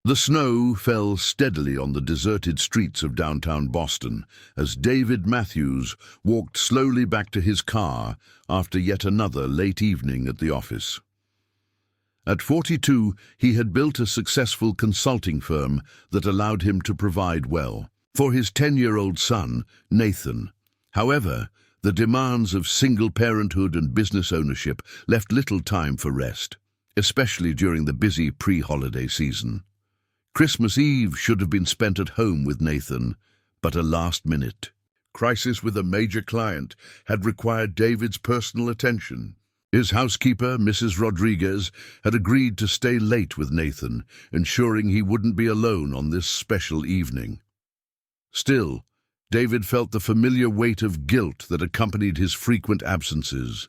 The snow fell steadily on the deserted streets of downtown Boston as David Matthews walked slowly back to his car after yet another late evening at the office. At 42, he had built a successful consulting firm that allowed him to provide well for his 10-year-old son, Nathan. However, the demands of single parenthood and business ownership left little time for rest, especially during the busy pre-holiday season. Christmas Eve should have been spent at home with Nathan, but a last-minute crisis with a major client had required David's personal attention. His housekeeper, Mrs. Rodriguez, had agreed to stay late with Nathan, ensuring he wouldn't be alone on this special evening. Still, David felt the familiar weight of guilt that accompanied his frequent absences.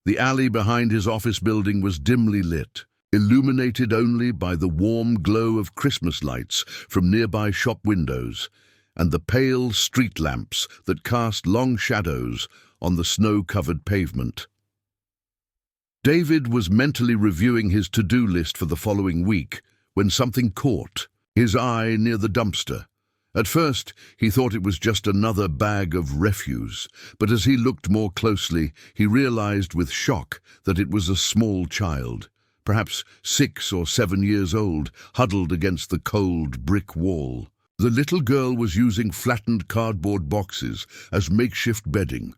The alley behind his office building was dimly lit, illuminated only by the warm glow of Christmas lights from nearby shop windows and the pale street lamps that cast long shadows on the snow-covered pavement. David was mentally reviewing his to-do list for the following week when something caught his eye near the dumpster. At first, he thought it was just another bag of refuse, but as he looked more closely, he realized with shock that it was a small child, perhaps 6 or 7 years old, huddled against the cold brick wall. The little girl was using flattened cardboard boxes as makeshift bedding,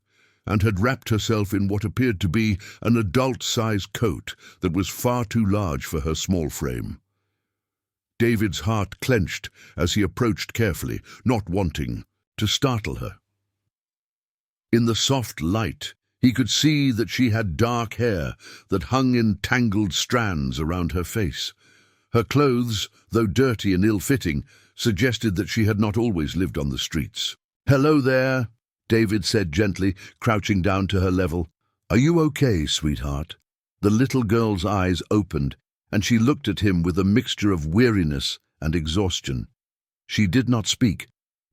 and had wrapped herself in what appeared to be an adult-sized coat that was far too large for her small frame. David's heart clenched as he approached carefully, not wanting to startle her. In the soft light, he could see that she had dark hair that hung in tangled strands around her face. Her clothes, though dirty and ill-fitting, suggested that she had not always lived on the streets. "Hello there," David said gently, crouching down to her level. "Are you okay, sweetheart?" The little girl's eyes opened, and she looked at him with a mixture of weariness and exhaustion. She did not speak,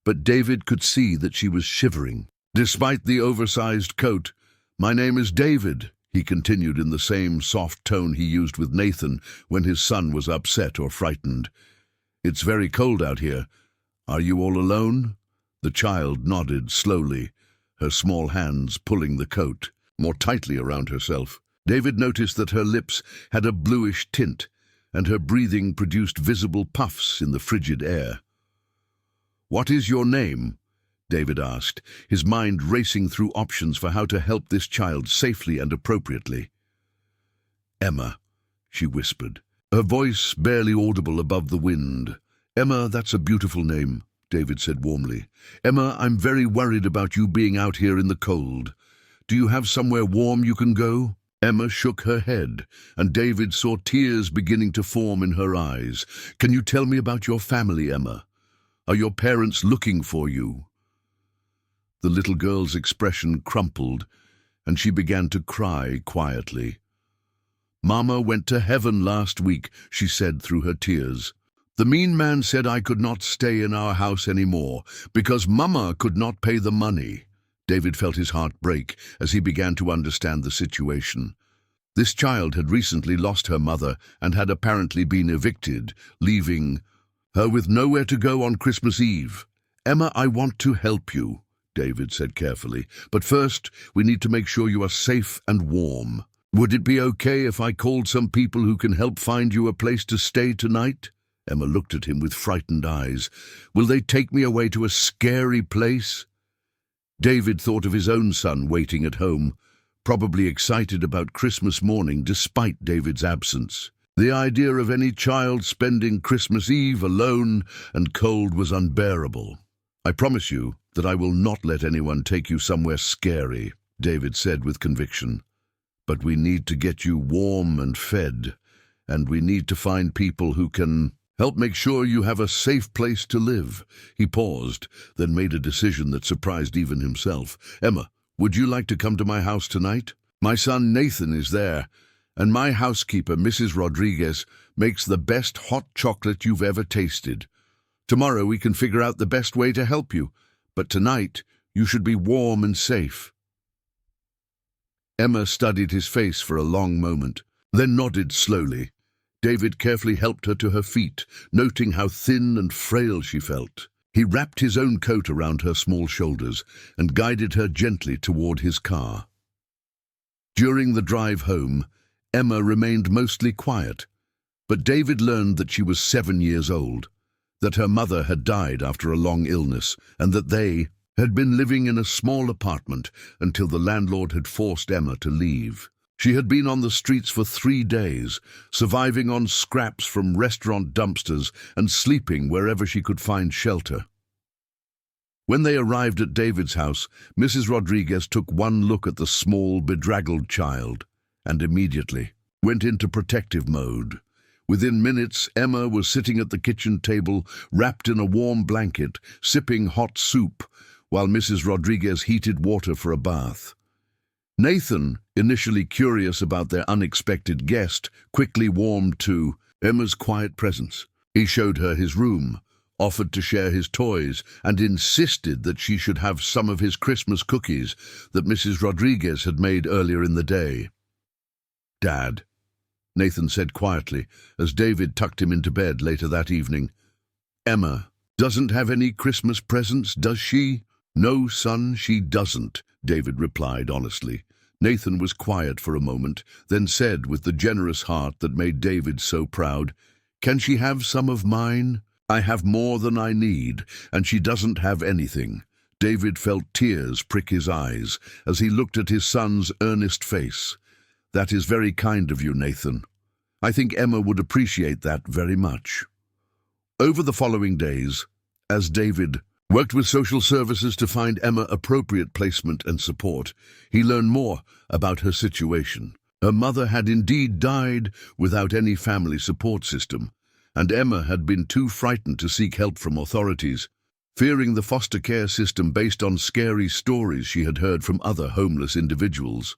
but David could see that she was shivering. Despite the oversized coat, "My name is David," he continued in the same soft tone he used with Nathan when his son was upset or frightened. "It's very cold out here. Are you all alone?" The child nodded slowly, her small hands pulling the coat more tightly around herself. David noticed that her lips had a bluish tint, and her breathing produced visible puffs in the frigid air. "What is your name?" David asked, his mind racing through options for how to help this child safely and appropriately. "Emma," she whispered, her voice barely audible above the wind. "Emma, that's a beautiful name," David said warmly. "Emma, I'm very worried about you being out here in the cold. Do you have somewhere warm you can go?" Emma shook her head, and David saw tears beginning to form in her eyes. "Can you tell me about your family, Emma? Are your parents looking for you?" The little girl's expression crumpled, and she began to cry quietly. "Mama went to heaven last week," she said through her tears. "The mean man said I could not stay in our house anymore because Mama could not pay the money." David felt his heart break as he began to understand the situation. This child had recently lost her mother and had apparently been evicted, leaving her with nowhere to go on Christmas Eve. "Emma, I want to help you," David said carefully, "but first we need to make sure you are safe and warm. Would it be okay if I called some people who can help find you a place to stay tonight?" Emma looked at him with frightened eyes. "Will they take me away to a scary place?" David thought of his own son waiting at home, probably excited about Christmas morning despite David's absence. The idea of any child spending Christmas Eve alone and cold was unbearable. "I promise you that I will not let anyone take you somewhere scary," David said with conviction. "But we need to get you warm and fed, and we need to find people who can help make sure you have a safe place to live." He paused, then made a decision that surprised even himself. "Emma, would you like to come to my house tonight? My son Nathan is there, and my housekeeper, Mrs. Rodriguez, makes the best hot chocolate you've ever tasted. Tomorrow we can figure out the best way to help you, but tonight you should be warm and safe." Emma studied his face for a long moment, then nodded slowly. David carefully helped her to her feet, noting how thin and frail she felt. He wrapped his own coat around her small shoulders and guided her gently toward his car. During the drive home, Emma remained mostly quiet, but David learned that she was 7 years old, that her mother had died after a long illness, and that they had been living in a small apartment until the landlord had forced Emma to leave. She had been on the streets for 3 days, surviving on scraps from restaurant dumpsters and sleeping wherever she could find shelter. When they arrived at David's house, Mrs. Rodriguez took one look at the small, bedraggled child and immediately went into protective mode. Within minutes, Emma was sitting at the kitchen table, wrapped in a warm blanket, sipping hot soup, while Mrs. Rodriguez heated water for a bath. Nathan, initially curious about their unexpected guest, quickly warmed to Emma's quiet presence. He showed her his room, offered to share his toys, and insisted that she should have some of his Christmas cookies that Mrs. Rodriguez had made earlier in the day. "Dad," Nathan said quietly as David tucked him into bed later that evening, "Emma doesn't have any Christmas presents, does she?" "No, son, she doesn't," David replied honestly. Nathan was quiet for a moment, then said with the generous heart that made David so proud, "Can she have some of mine? I have more than I need, and she doesn't have anything." David felt tears prick his eyes as he looked at his son's earnest face. "That is very kind of you, Nathan. I think Emma would appreciate that very much." Over the following days, as David worked with social services to find Emma appropriate placement and support, he learned more about her situation. Her mother had indeed died without any family support system, and Emma had been too frightened to seek help from authorities, fearing the foster care system based on scary stories she had heard from other homeless individuals.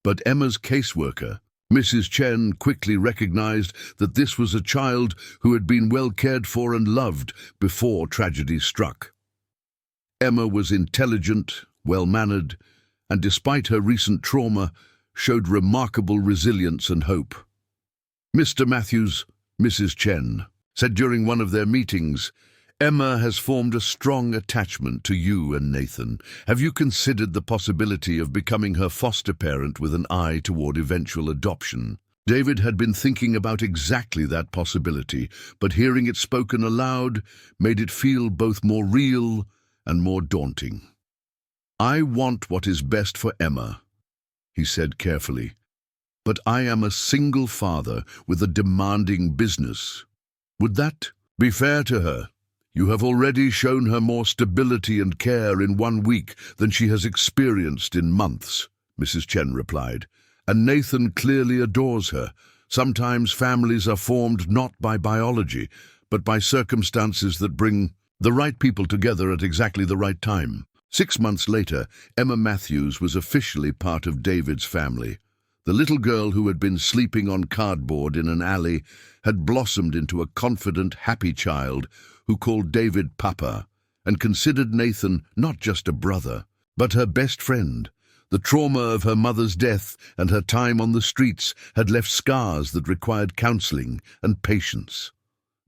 But Emma's caseworker, Mrs. Chen, quickly recognized that this was a child who had been well cared for and loved before tragedy struck. Emma was intelligent, well-mannered, and despite her recent trauma, showed remarkable resilience and hope. "Mr. Matthews," Mrs. Chen said during one of their meetings, "Emma has formed a strong attachment to you and Nathan. Have you considered the possibility of becoming her foster parent with an eye toward eventual adoption?" David had been thinking about exactly that possibility, but hearing it spoken aloud made it feel both more real and more daunting. "I want what is best for Emma," he said carefully, "but I am a single father with a demanding business. Would that be fair to her? You have already shown her more stability and care in 1 week than she has experienced in months," Mrs. Chen replied, "and Nathan clearly adores her. Sometimes families are formed not by biology, but by circumstances that bring the right people together at exactly the right time." 6 months later, Emma Matthews was officially part of David's family. The little girl who had been sleeping on cardboard in an alley had blossomed into a confident, happy child who called David Papa and considered Nathan not just a brother, but her best friend. The trauma of her mother's death and her time on the streets had left scars that required counseling and patience.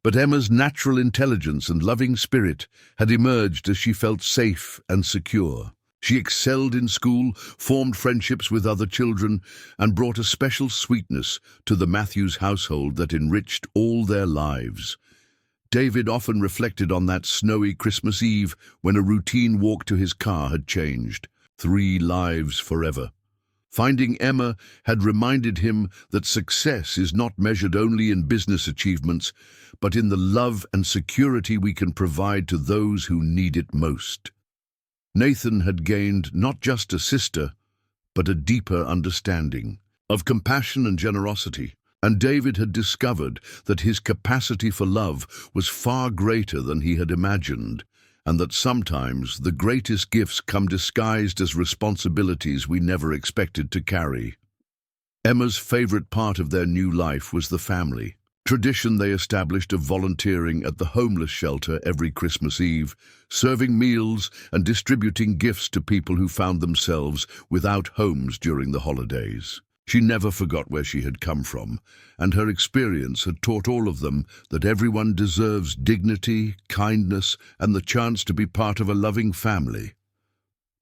But Emma's natural intelligence and loving spirit had emerged as she felt safe and secure. She excelled in school, formed friendships with other children, and brought a special sweetness to the Matthews household that enriched all their lives. David often reflected on that snowy Christmas Eve when a routine walk to his car had changed 3 lives forever. Finding Emma had reminded him that success is not measured only in business achievements, but in the love and security we can provide to those who need it most. Nathan had gained not just a sister, but a deeper understanding of compassion and generosity, and David had discovered that his capacity for love was far greater than he had imagined, and that sometimes the greatest gifts come disguised as responsibilities we never expected to carry. Emma's favorite part of their new life was the family tradition they established of volunteering at the homeless shelter every Christmas Eve, serving meals and distributing gifts to people who found themselves without homes during the holidays. She never forgot where she had come from, and her experience had taught all of them that everyone deserves dignity, kindness, and the chance to be part of a loving family.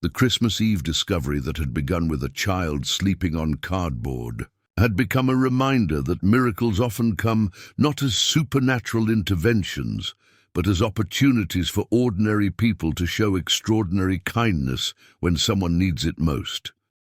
The Christmas Eve discovery that had begun with a child sleeping on cardboard had become a reminder that miracles often come not as supernatural interventions, but as opportunities for ordinary people to show extraordinary kindness when someone needs it most.